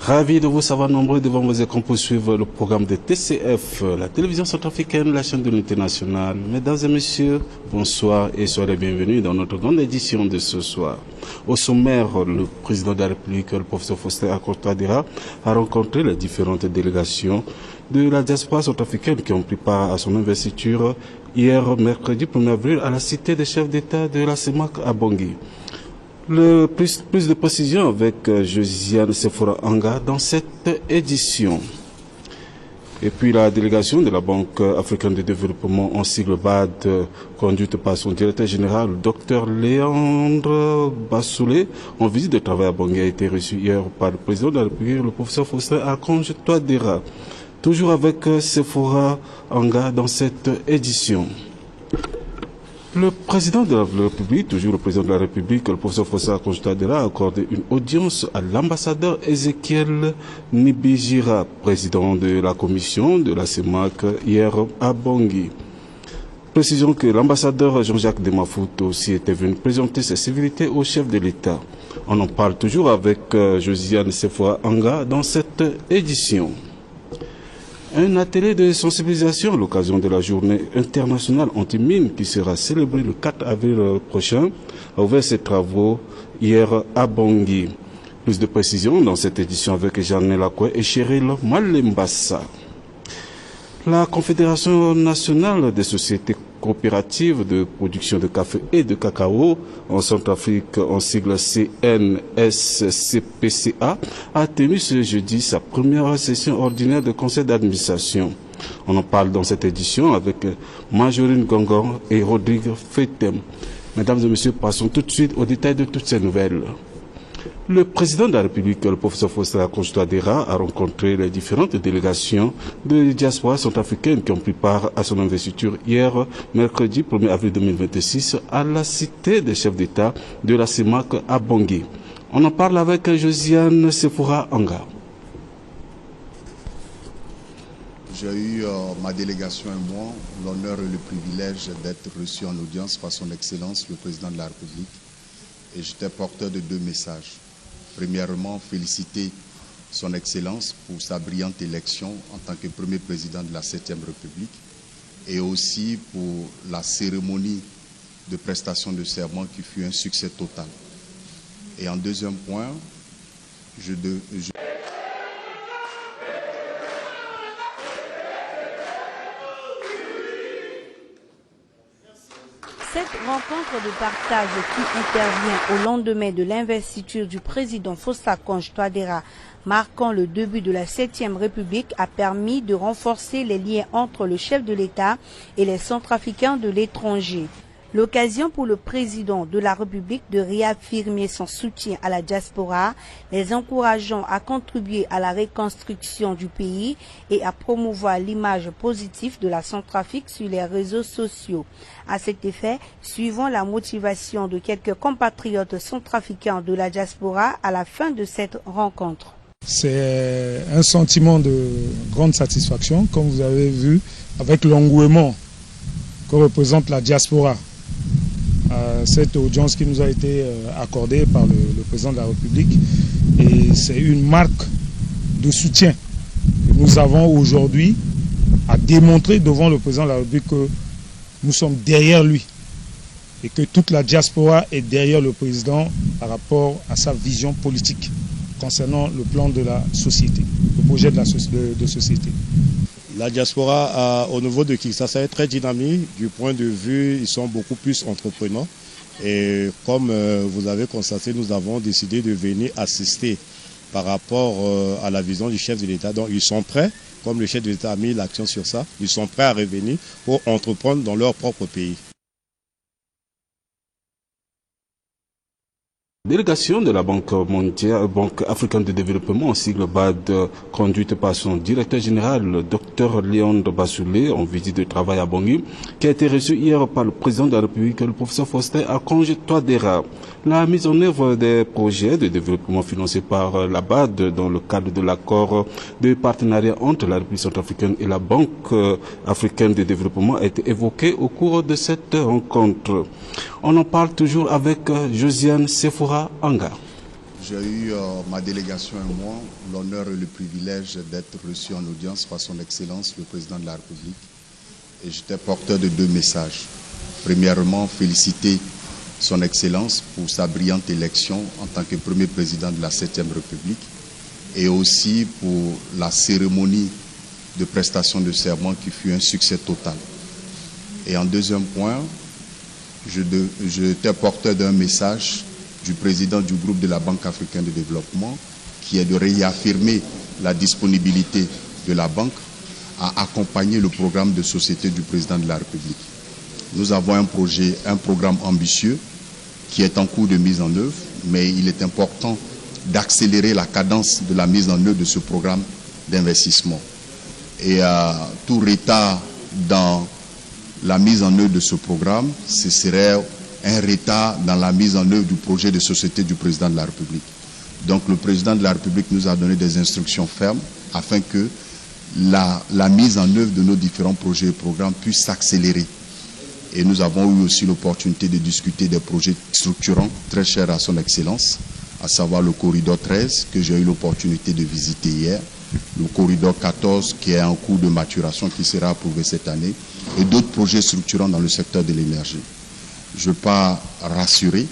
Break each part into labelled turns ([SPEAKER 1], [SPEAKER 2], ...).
[SPEAKER 1] Ravi de vous savoir nombreux devant vos écrans pour suivre le programme de TCF, la télévision centrafricaine, la chaîne de l'unité nationale. Mesdames et messieurs, bonsoir et soyez les bienvenus dans notre grande édition de ce soir. Au sommaire, le président de la République, le professeur Faustin Archange-Touadéra, a rencontré les différentes délégations de la diaspora centrafricaine qui ont pris part à son investiture hier, mercredi 1er avril, à la cité des chefs d'État de la CEMAC à Bangui. Plus de précision avec Josiane Sephora Anga dans cette édition. Et puis la délégation de la Banque africaine de développement en sigle BAD, conduite par son directeur général, Dr Léandre Bassoulé, en visite de travail à Bangui, a été reçue hier par le président de la République, le professeur Faustin Archange-Touadéra. Toujours avec Sephora Anga dans cette édition. Le président de la République, toujours le président de la République, le professeur Faustin Archange-Touadéra, a accordé une audience à l'ambassadeur Ezekiel Nibijira, président de la commission de la CEMAC, hier à Bangui. Précisons que l'ambassadeur Jean-Jacques Demafouto aussi était venu présenter ses civilités au chef de l'État. On en parle toujours avec Josiane Sephora Anga dans cette édition. Un atelier de sensibilisation à l'occasion de la journée internationale anti-mine qui sera célébrée le 4 avril prochain a ouvert ses travaux hier à Bangui. Plus de précisions dans cette édition avec Jeanne Lacoué et Cheryl Malembassa. La Confédération nationale des sociétés coopératives de production de café et de cacao en Centrafrique, en sigle CNSCPCA, a tenu ce jeudi sa première session ordinaire de conseil d'administration. On en parle dans cette édition avec Majorine Gongon et Rodrigue Fetem. Mesdames et messieurs, passons tout de suite aux détails de toutes ces nouvelles. Le président de la République, le professeur Faustin Archange-Touadéra, a rencontré les différentes délégations de diaspora centrafricaine qui ont pris part à son investiture hier, mercredi 1er avril 2026, à la cité des chefs d'État de la CEMAC à Bangui. On en parle avec Josiane Sephora Anga.
[SPEAKER 2] J'ai eu, ma délégation et moi, l'honneur et le privilège d'être reçus en audience par son Excellence, le président de la République. Et j'étais porteur de deux messages. Premièrement, féliciter son Excellence pour sa brillante élection en tant que premier président de la 7e République et aussi pour la cérémonie de prestation de serment qui fut un succès total. Et en deuxième point,
[SPEAKER 3] Cette rencontre de partage qui intervient au lendemain de l'investiture du président Faustin Archange-Touadéra, marquant le début de la 7e République, a permis de renforcer les liens entre le chef de l'État et les Centrafricains de l'étranger. L'occasion pour le président de la République de réaffirmer son soutien à la diaspora, les encourageant à contribuer à la reconstruction du pays et à promouvoir l'image positive de la Centrafrique sur les réseaux sociaux. À cet effet, suivant la motivation de quelques compatriotes centrafricains de la diaspora à la fin de cette rencontre.
[SPEAKER 4] C'est un sentiment de grande satisfaction, comme vous avez vu, avec l'engouement que représente la diaspora. Cette audience qui nous a été accordée par le président de la République, et c'est une marque de soutien que nous avons aujourd'hui à démontrer devant le président de la République que nous sommes derrière lui et que toute la diaspora est derrière le président par rapport à sa vision politique concernant le plan de la société, le projet de société.
[SPEAKER 5] La diaspora au niveau de Kinshasa est très dynamique. Du point de vue, ils sont beaucoup plus entreprenants. Et comme vous avez constaté, nous avons décidé de venir assister par rapport à la vision du chef de l'État. Donc ils sont prêts, comme le chef de l'État a mis l'accent sur ça, ils sont prêts à revenir pour entreprendre dans leur propre pays.
[SPEAKER 1] Délégation de la Banque africaine de développement, en sigle BAD, conduite par son directeur général, le Dr Léandre Bassoulé, en visite de travail à Bangui, qui a été reçu hier par le président de la République, le professeur Faustin Archange-Touadéra. La mise en œuvre des projets de développement financés par la BAD dans le cadre de l'accord de partenariat entre la République centrafricaine et la Banque africaine de développement a été évoquée au cours de cette rencontre. On en parle toujours avec Josiane Sephora Anga.
[SPEAKER 2] J'ai eu ma délégation et moi l'honneur et le privilège d'être reçus en audience par son Excellence le Président de la République. Et j'étais porteur de 2 messages. Premièrement, féliciter son Excellence pour sa brillante élection en tant que premier président de la 7e République et aussi pour la cérémonie de prestation de serment qui fut un succès total. Et en deuxième point, j'étais porteur d'un message du président du groupe de la Banque africaine de développement qui est de réaffirmer la disponibilité de la banque à accompagner le programme de société du président de la République. Nous avons un programme ambitieux qui est en cours de mise en œuvre, mais il est important d'accélérer la cadence de la mise en œuvre de ce programme d'investissement. Et tout retard dans la mise en œuvre de ce programme, ce serait un retard dans la mise en œuvre du projet de société du président de la République. Donc le président de la République nous a donné des instructions fermes afin que la mise en œuvre de nos différents projets et programmes puisse s'accélérer. Et nous avons eu aussi l'opportunité de discuter des projets structurants très chers à son Excellence, à savoir le corridor 13 que j'ai eu l'opportunité de visiter hier, le corridor 14 qui est en cours de maturation qui sera approuvé cette année et d'autres projets structurants dans le secteur de l'énergie. Je pars rassuré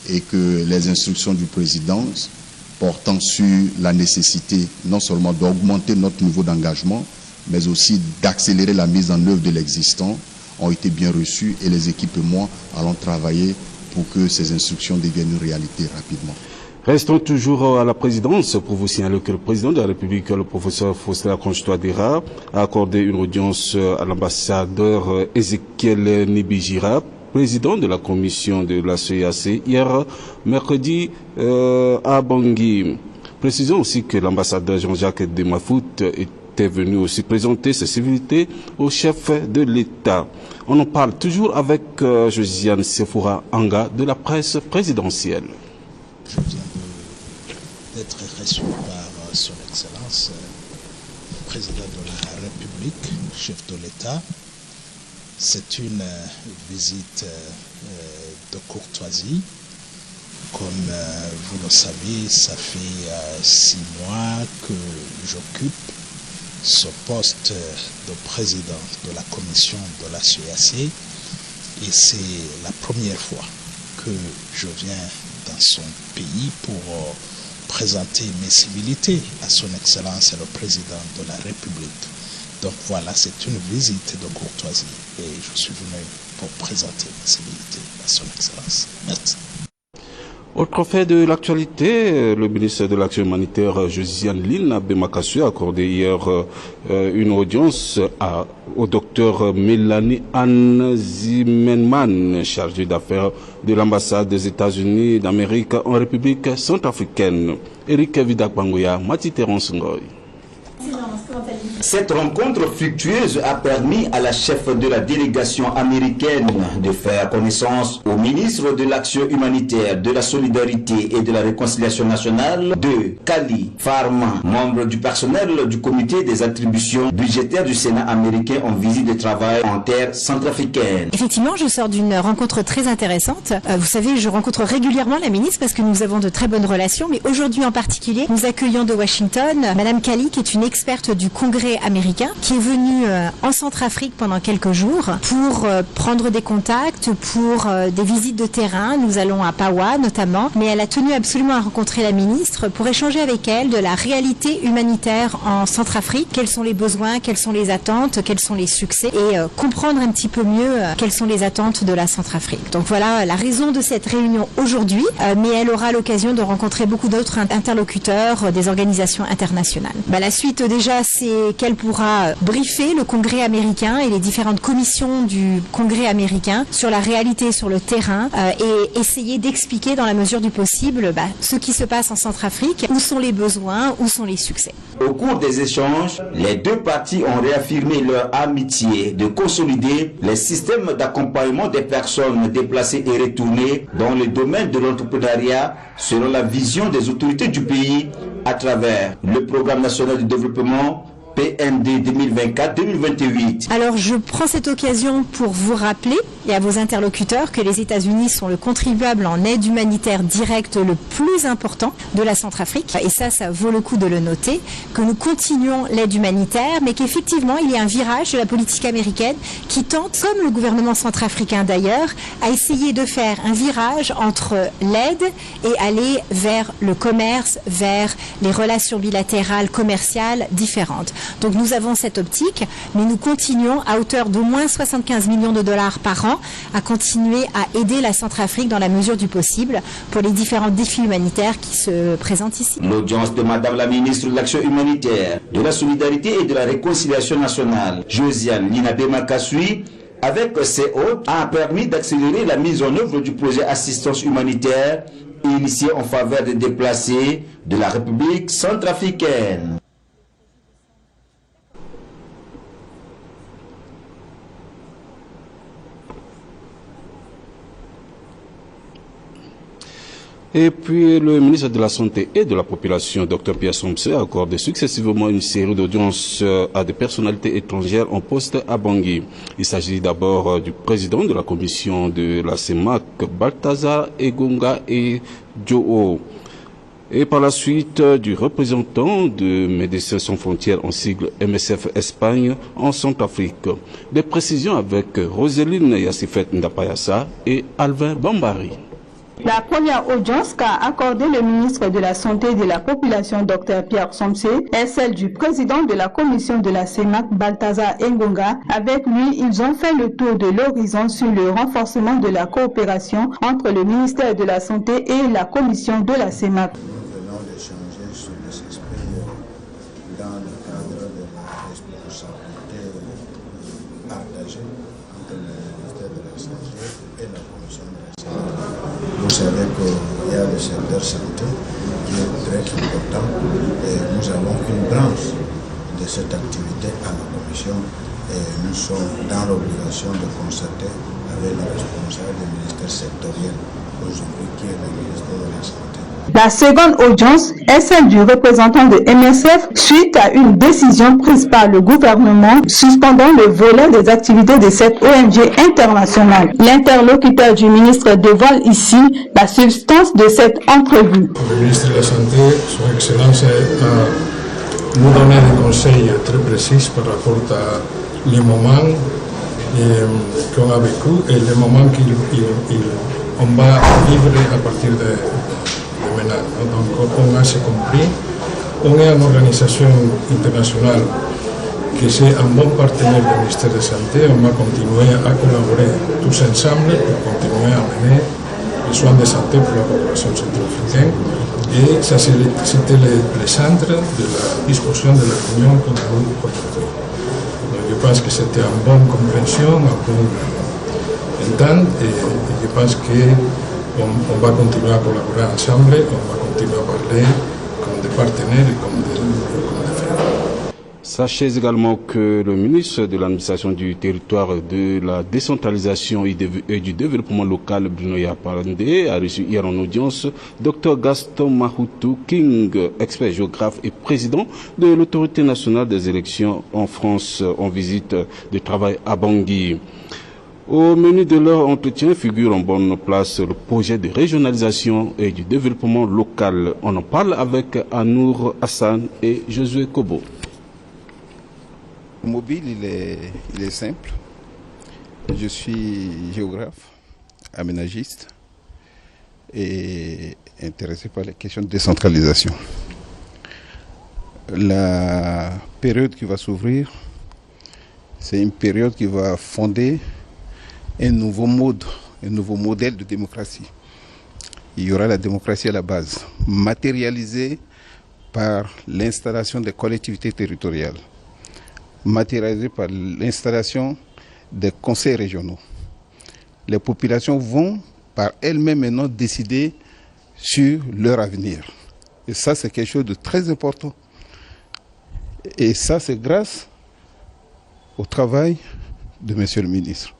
[SPEAKER 2] et que les instructions du président portant sur la nécessité non seulement d'augmenter notre niveau d'engagement, mais aussi d'accélérer la mise en œuvre de l'existant ont été bien reçues et les équipes et moi allons travailler pour que ces instructions deviennent une réalité rapidement.
[SPEAKER 1] Restons toujours à la présidence pour vous signaler que le président de la République, le professeur Foster-Laconche Touadéra, a accordé une audience à l'ambassadeur Ezekiel Nibijira, président de la commission de la CEAC, hier mercredi à Bangui. Précisons aussi que l'ambassadeur Jean-Jacques Demafout était venu aussi présenter ses civilités au chef de l'État. On en parle toujours avec Josiane Sefoura Anga de la presse présidentielle.
[SPEAKER 6] Je viens d'être reçu par son Excellence, le président de la République, chef de l'État. C'est une visite de courtoisie. Comme vous le savez, ça fait 6 mois que j'occupe ce poste de président de la commission de la CEAC et c'est la première fois que je viens dans son pays pour présenter mes civilités à son Excellence le président de la République. Donc voilà, c'est une visite de courtoisie et je suis venu pour présenter mes civilités à son Excellence. Merci.
[SPEAKER 1] Autre fait de l'actualité, le ministre de l'Action humanitaire Josiane Lina Bemakassou a accordé hier une audience au docteur Mélanie Anne Zimenman, chargée d'affaires de l'ambassade des États-Unis d'Amérique en République centrafricaine. Eric Vidak-Bangoya, Mati Terence Ngoy.
[SPEAKER 7] Cette rencontre fructueuse a permis à la chef de la délégation américaine de faire connaissance au ministre de l'Action humanitaire, de la Solidarité et de la Réconciliation nationale de Kali Farman, membre du personnel du comité des attributions budgétaires du Sénat américain en visite de travail en terre centrafricaine.
[SPEAKER 8] Effectivement, je sors d'une rencontre très intéressante. Vous savez, je rencontre régulièrement la ministre parce que nous avons de très bonnes relations, mais aujourd'hui en particulier, nous accueillons de Washington Madame Kali, qui est une experte du Congrès américain, qui est venue en Centrafrique pendant quelques jours pour prendre des contacts, pour des visites de terrain. Nous allons à Pawa notamment, mais elle a tenu absolument à rencontrer la ministre pour échanger avec elle de la réalité humanitaire en Centrafrique, quels sont les besoins, quelles sont les attentes, quels sont les succès et comprendre un petit peu mieux quelles sont les attentes de la Centrafrique. Donc voilà la raison de cette réunion aujourd'hui, mais elle aura l'occasion de rencontrer beaucoup d'autres interlocuteurs des organisations internationales. La suite déjà, c'est qu'elle pourra briefer le Congrès américain et les différentes commissions du Congrès américain sur la réalité sur le terrain et essayer d'expliquer dans la mesure du possible ce qui se passe en Centrafrique, où sont les besoins, où sont les succès.
[SPEAKER 7] Au cours des échanges, les deux parties ont réaffirmé leur amitié de consolider les systèmes d'accompagnement des personnes déplacées et retournées dans le domaine de l'entrepreneuriat selon la vision des autorités du pays à travers le Programme national de développement, PND 2024-2028.
[SPEAKER 8] Alors je prends cette occasion pour vous rappeler et à vos interlocuteurs que les États-Unis sont le contribuable en aide humanitaire directe le plus important de la Centrafrique. Et ça vaut le coup de le noter, que nous continuons l'aide humanitaire, mais qu'effectivement il y a un virage de la politique américaine qui tente, comme le gouvernement centrafricain d'ailleurs, à essayer de faire un virage entre l'aide et aller vers le commerce, vers les relations bilatérales, commerciales différentes. Donc nous avons cette optique, mais nous continuons à hauteur d'au moins 75 millions de dollars par an à continuer à aider la Centrafrique dans la mesure du possible pour les différents défis humanitaires qui se présentent ici.
[SPEAKER 7] L'audience de Madame la ministre de l'Action humanitaire, de la Solidarité et de la Réconciliation nationale, Josiane Linabema Kasui, avec ses hôtes, a permis d'accélérer la mise en œuvre du projet assistance humanitaire initié en faveur des déplacés de la République centrafricaine.
[SPEAKER 1] Et puis, le ministre de la Santé et de la Population, Dr Pierre Somsé, a accordé successivement une série d'audiences à des personnalités étrangères en poste à Bangui. Il s'agit d'abord du président de la commission de la CEMAC, Balthazar Engonga et Joe. Et par la suite, du représentant de Médecins sans frontières en sigle MSF Espagne en Centrafrique. Des précisions avec Roseline Yassifet Ndapayassa et Alvin Bambari.
[SPEAKER 9] La première audience qu'a accordée le ministre de la Santé et de la Population, Dr Pierre Somsé, est celle du président de la commission de la CEMAC, Balthazar Engonga. Avec lui, ils ont fait le tour de l'horizon sur le renforcement de la coopération entre le ministère de la Santé et la commission de la CEMAC.
[SPEAKER 10] Nous venons d'échanger sur les aspects dans le cadre de la responsabilité partagée entre le ministère de la Santé et la commission de la CEMAC. Vous savez qu'il y a le secteur santé qui est très important et nous avons une branche de cette activité à la commission et nous sommes dans l'obligation de constater avec le responsable du ministère sectoriel aujourd'hui qui est le ministère de la Santé.
[SPEAKER 9] La seconde audience est celle du représentant de MSF suite à une décision prise par le gouvernement suspendant le volet des activités de cette ONG internationale. L'interlocuteur du ministre dévoile ici la substance de cette entrevue.
[SPEAKER 11] Le ministre de la Santé, son Excellence, a nous donné des conseils très précis par rapport à les moments qu'on a vécu et les moments qu'on va vivre à partir de maintenant. Donc on a compris, on est une organisation internationale qui est un bon partenaire du ministère de la Santé. On va continuer à collaborer tous ensemble pour continuer à mener les soins de santé pour la population centrafricaine. Et ça, c'était le centre de la discussion de la réunion que nous avons aujourd'hui. Je pense que c'était une bonne compréhension, une bonne entente, et je pense qu'on va continuer à collaborer ensemble, on va continuer à parler comme des partenaires et comme des frères.
[SPEAKER 1] Sachez également que le ministre de l'administration du territoire, de la décentralisation et du développement local, Bruno Yapandé, a reçu hier en audience Dr Gaston Mahutou King, expert géographe et président de l'autorité nationale des élections en France, en visite de travail à Bangui. Au menu de leur entretien figure en bonne place le projet de régionalisation et du développement local. On en parle avec Anour Hassan et Josué Kobo.
[SPEAKER 12] Le mobile, il est simple. Je suis géographe, aménagiste et intéressé par les questions de décentralisation. La période qui va s'ouvrir, c'est une période qui va fonder un nouveau modèle de démocratie. Il y aura la démocratie à la base, matérialisée par l'installation des collectivités territoriales, matérialisée par l'installation des conseils régionaux. Les populations vont par elles-mêmes maintenant décider sur leur avenir. Et ça, c'est quelque chose de très important. Et ça, c'est grâce au travail de Monsieur le ministre.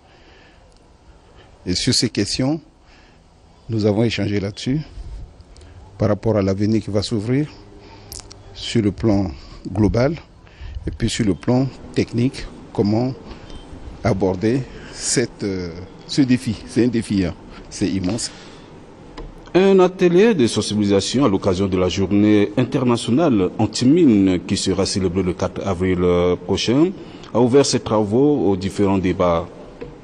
[SPEAKER 12] Et sur ces questions, nous avons échangé là-dessus par rapport à l'avenir qui va s'ouvrir sur le plan global Et puis sur le plan technique, comment aborder ce défi. C'est un défi, c'est immense.
[SPEAKER 1] Un atelier de sensibilisation à l'occasion de la journée internationale anti-mine qui sera célébrée le 4 avril prochain a ouvert ses travaux aux différents débats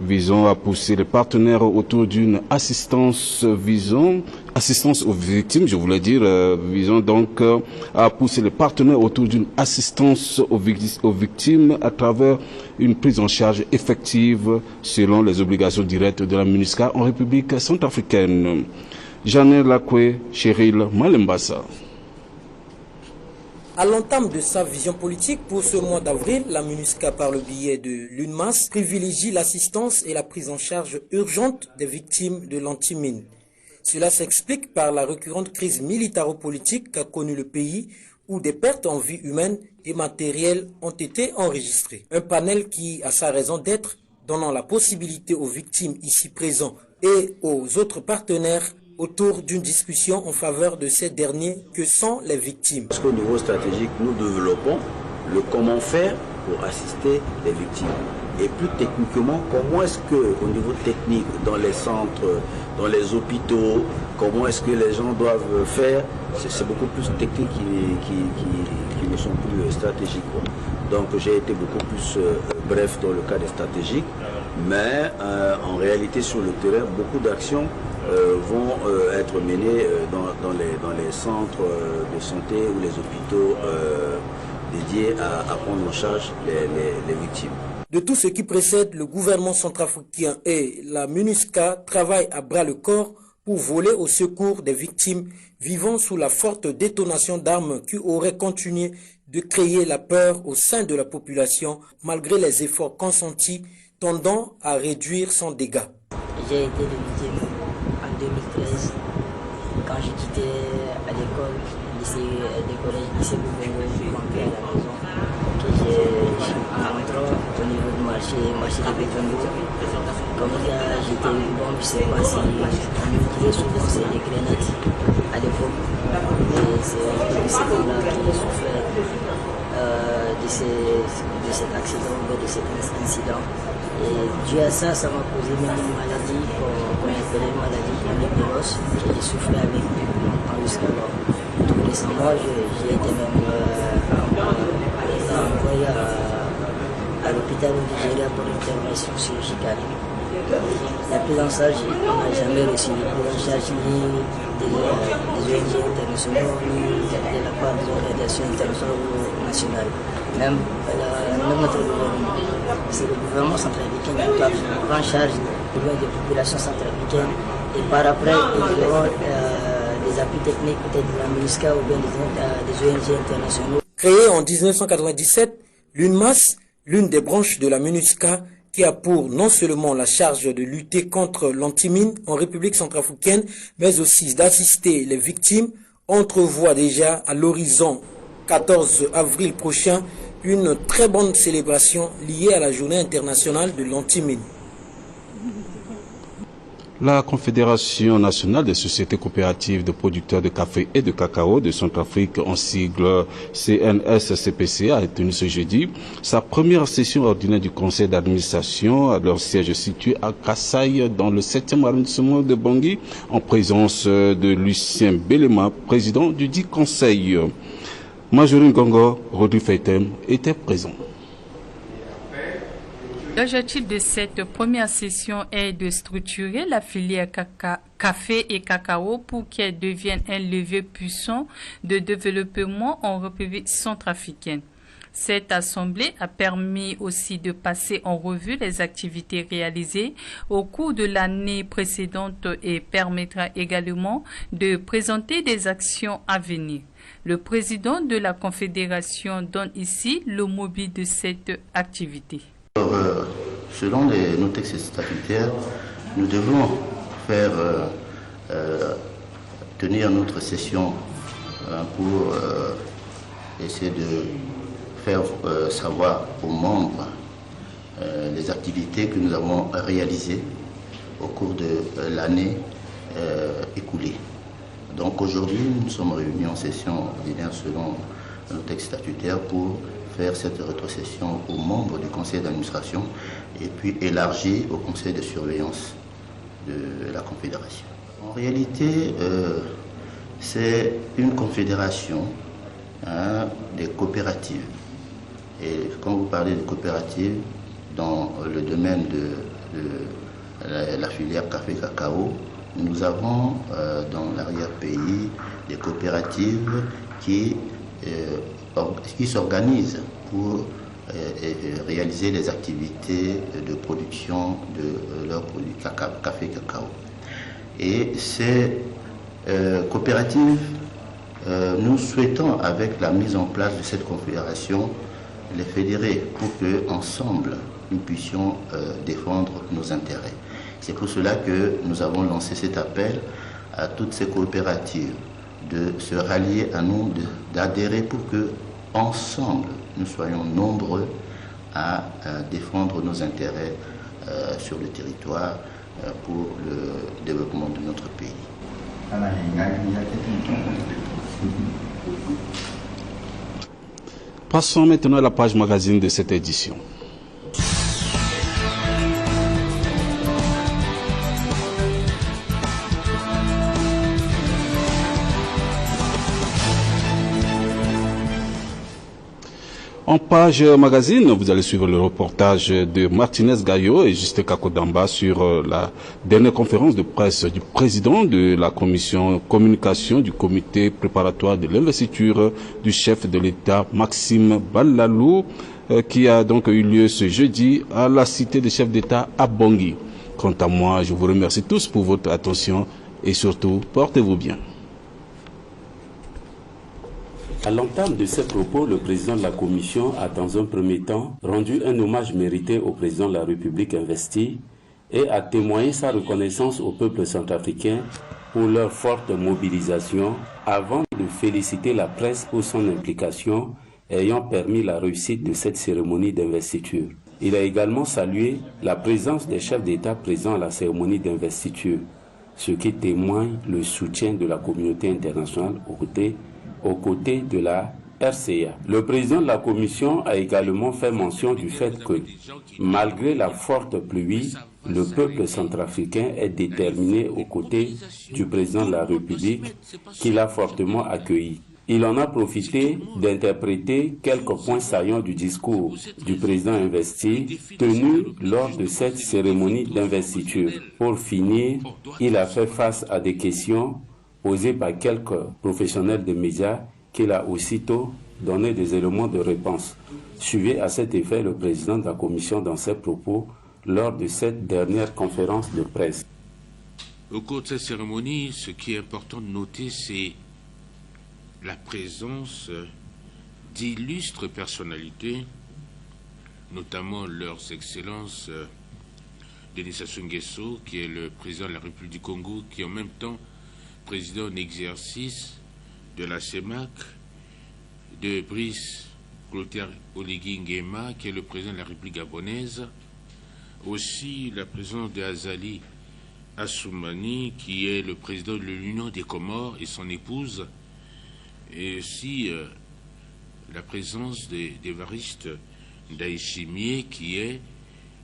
[SPEAKER 1] visant à pousser les partenaires autour d'une assistance aux victimes, visant donc à pousser les partenaires autour d'une assistance aux victimes à travers une prise en charge effective selon les obligations directes de la MINUSCA en République centrafricaine. Janelle Lakwe, Cheryl Malembassa.
[SPEAKER 13] À l'entame de sa vision politique pour ce mois d'avril, la MINUSCA, par le biais de l'UNMAS, privilégie l'assistance et la prise en charge urgente des victimes de l'antimine. Cela s'explique par la récurrente crise militaro-politique qu'a connue le pays, où des pertes en vie humaine et matérielles ont été enregistrées. Un panel qui a sa raison d'être, donnant la possibilité aux victimes ici présents et aux autres partenaires autour d'une discussion en faveur de ces derniers que sont les victimes.
[SPEAKER 14] Parce qu'au niveau stratégique, nous développons le comment faire pour assister les victimes. Et plus techniquement, comment est-ce qu'au niveau technique, dans les centres, dans les hôpitaux, comment est-ce que les gens doivent faire, c'est beaucoup plus technique qui ne sont plus stratégiques. Donc j'ai été beaucoup plus bref dans le cas des stratégiques, mais en réalité sur le terrain, beaucoup d'actions vont être menées dans les centres de santé ou les hôpitaux dédiés à prendre en charge les victimes.
[SPEAKER 13] De tout ce qui précède, le gouvernement centrafricain et la MINUSCA travaillent à bras le corps pour voler au secours des victimes vivant sous la forte détonation d'armes qui auraient continué de créer la peur au sein de la population malgré les efforts consentis tendant à réduire son dégât.
[SPEAKER 15] J'ai été victime en 2013 quand j'ai quitté à l'école, lycée à la maison. J'ai rentré au niveau du marché de Bétongo. Comme j'étais une bombe, je ne sais pas si on utilisait souvent les grenades à l'époque. Et c'est comme là que j'ai souffert de cet accident, de cet incident. Et dû à ça, ça m'a causé même une maladie qu'on appelle une maladie chronique de l'os. J'ai souffert avec longtemps jusqu'à là. Tout récemment, j'ai été même envoyé à l'hôpital du Nigeria pour l'intervention chirurgicale. La prise en charge, on n'a jamais reçu de prise en charge ni des ONG internationaux, ni de la part des organisations internationales ou nationales. Même notre gouvernement. C'est le gouvernement centrafricain qui doit prendre en charge des populations centrafricaines. Et par après, ils auront des appuis techniques peut-être de la MINUSCA ou bien des ONG internationaux.
[SPEAKER 13] Créée en 1997, l'UNMAS, l'une des branches de la MINUSCA, qui a pour non seulement la charge de lutter contre l'antimine en République centrafricaine, mais aussi d'assister les victimes, entrevoit déjà à l'horizon 14 avril prochain une très bonne célébration liée à la journée internationale de l'antimine.
[SPEAKER 1] La Confédération nationale des sociétés coopératives de producteurs de café et de cacao de Centrafrique, en sigle CNSCPCA, a tenu ce jeudi sa première session ordinaire du conseil d'administration à leur siège situé à Kassai, dans le 7e arrondissement de Bangui, en présence de Lucien Belema, président du dit conseil. Majorine Gongo, Rodrigue Feitem était présent.
[SPEAKER 16] L'objectif de cette première session est de structurer la filière café et cacao pour qu'elle devienne un levier puissant de développement en République centrafricaine. Cette assemblée a permis aussi de passer en revue les activités réalisées au cours de l'année précédente et permettra également de présenter des actions à venir. Le président de la Confédération donne ici le mobile de cette activité.
[SPEAKER 17] Selon nos textes statutaires, nous devons tenir notre session pour essayer de faire savoir aux membres les activités que nous avons réalisées au cours de l'année écoulée. Donc aujourd'hui, nous sommes réunis en session ordinaire selon nos textes statutaires pour faire cette rétrocession aux membres du conseil d'administration et puis élargie au conseil de surveillance de la Confédération. En réalité, c'est une confédération des coopératives. Et quand vous parlez de coopératives, dans le domaine de la filière café-cacao, nous avons dans l'arrière-pays des coopératives qui s'organisent pour réaliser les activités de production de leurs produits café-cacao. Et ces coopératives, nous souhaitons, avec la mise en place de cette confédération, les fédérer pour qu'ensemble, nous puissions défendre nos intérêts. C'est pour cela que nous avons lancé cet appel à toutes ces coopératives de se rallier à nous, d'adhérer pour que, ensemble, nous soyons nombreux à défendre nos intérêts sur le territoire pour le développement de notre pays.
[SPEAKER 1] Passons maintenant à la page magazine de cette édition. En page magazine, vous allez suivre le reportage de Martinez Gayo et Juste Kakodamba sur la dernière conférence de presse du président de la commission communication du comité préparatoire de l'investiture du chef de l'État Maxime Ballalou qui a donc eu lieu ce jeudi à la cité des chefs d'État à Bangui. Quant à moi, je vous remercie tous pour votre attention et surtout, portez-vous bien.
[SPEAKER 18] À l'entame de ces propos, le président de la Commission a dans un premier temps rendu un hommage mérité au président de la République investi et a témoigné sa reconnaissance au peuple centrafricain pour leur forte mobilisation avant de féliciter la presse pour son implication ayant permis la réussite de cette cérémonie d'investiture. Il a également salué la présence des chefs d'État présents à la cérémonie d'investiture, ce qui témoigne le soutien de la communauté internationale aux côtés de la RCA. Le président de la Commission a également fait mention du fait que, malgré la forte pluie, le peuple centrafricain est déterminé aux côtés du président de la République, qui l'a fortement accueilli. Il en a profité d'interpréter quelques points saillants du discours du président investi tenu lors de cette cérémonie d'investiture. Pour finir, il a fait face à des questions posées par quelques professionnels des médias qu'il a aussitôt donné des éléments de réponse. Suivez à cet effet le président de la Commission dans ses propos lors de cette dernière conférence de presse.
[SPEAKER 19] Au cours de cette cérémonie, ce qui est important de noter, c'est la présence d'illustres personnalités, notamment leurs excellences Denis Sassou Nguesso, qui est le président de la République du Congo, qui est en même temps président en exercice de la CEMAC, de Brice Clotaire Oligui Nguema, qui est le président de la République gabonaise, aussi la présence de Azali Assoumani, qui est le président de l'Union des Comores et son épouse, et aussi la présence d'Évariste Ndayishimiye, qui est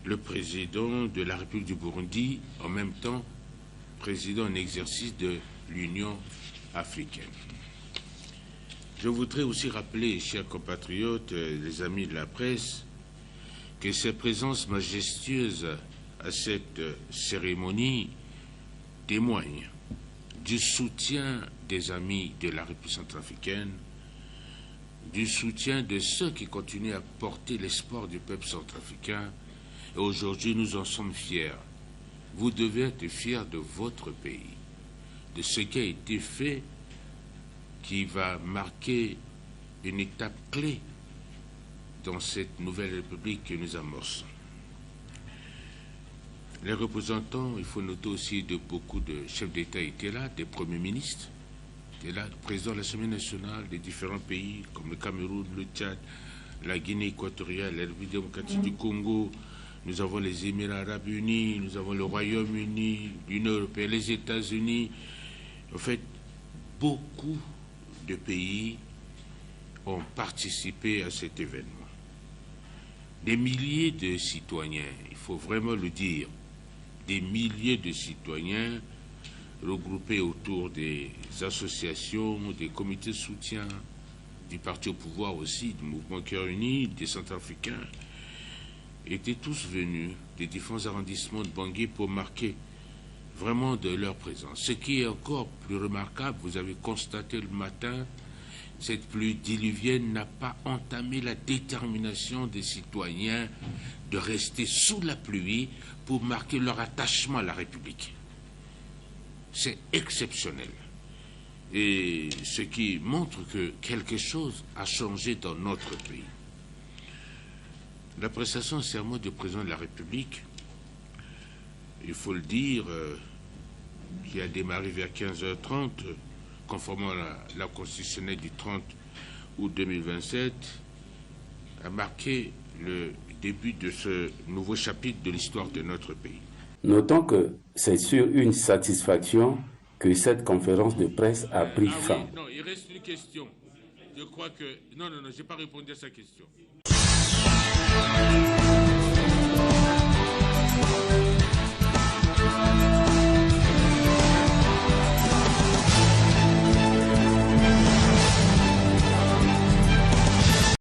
[SPEAKER 19] le président de la République du Burundi, en même temps président en exercice de l'Union africaine. Je voudrais aussi rappeler, chers compatriotes, les amis de la presse, que ces présences majestueuses à cette cérémonie témoignent du soutien des amis de la République centrafricaine, du soutien de ceux qui continuent à porter l'espoir du peuple centrafricain. Et aujourd'hui, nous en sommes fiers. Vous devez être fiers de votre pays, de ce qui a été fait, qui va marquer une étape clé dans cette nouvelle République que nous amorçons. Les représentants, il faut noter aussi de beaucoup de chefs d'État étaient là, des premiers ministres, étaient là, le président de l'Assemblée nationale des différents pays, comme le Cameroun, le Tchad, la Guinée équatoriale, la République démocratique du Congo. Nous avons les Émirats arabes unis, nous avons le Royaume-Uni, l'Union européenne, les États-Unis. En fait, beaucoup de pays ont participé à cet événement. des milliers de citoyens, il faut vraiment le dire, des milliers de citoyens regroupés autour des associations, des comités de soutien, du parti au pouvoir aussi, du mouvement Cœur Uni, des Centrafricains, étaient tous venus des différents arrondissements de Bangui pour marquer vraiment de leur présence. Ce qui est encore plus remarquable, vous avez constaté le matin, cette pluie diluvienne n'a pas entamé la détermination des citoyens de rester sous la pluie pour marquer leur attachement à la République. C'est exceptionnel. Et ce qui montre que quelque chose a changé dans notre pays. La prestation de serment du président de la République, il faut le dire, qui a démarré vers 15h30, conformément à la constitutionnelle du 30 août 2027, a marqué le début de ce nouveau chapitre de l'histoire de notre pays.
[SPEAKER 18] Notons que c'est sur une satisfaction que cette conférence de presse a pris fin.
[SPEAKER 19] Oui, non, il reste une question. Je crois que... Non, je n'ai pas répondu à sa question.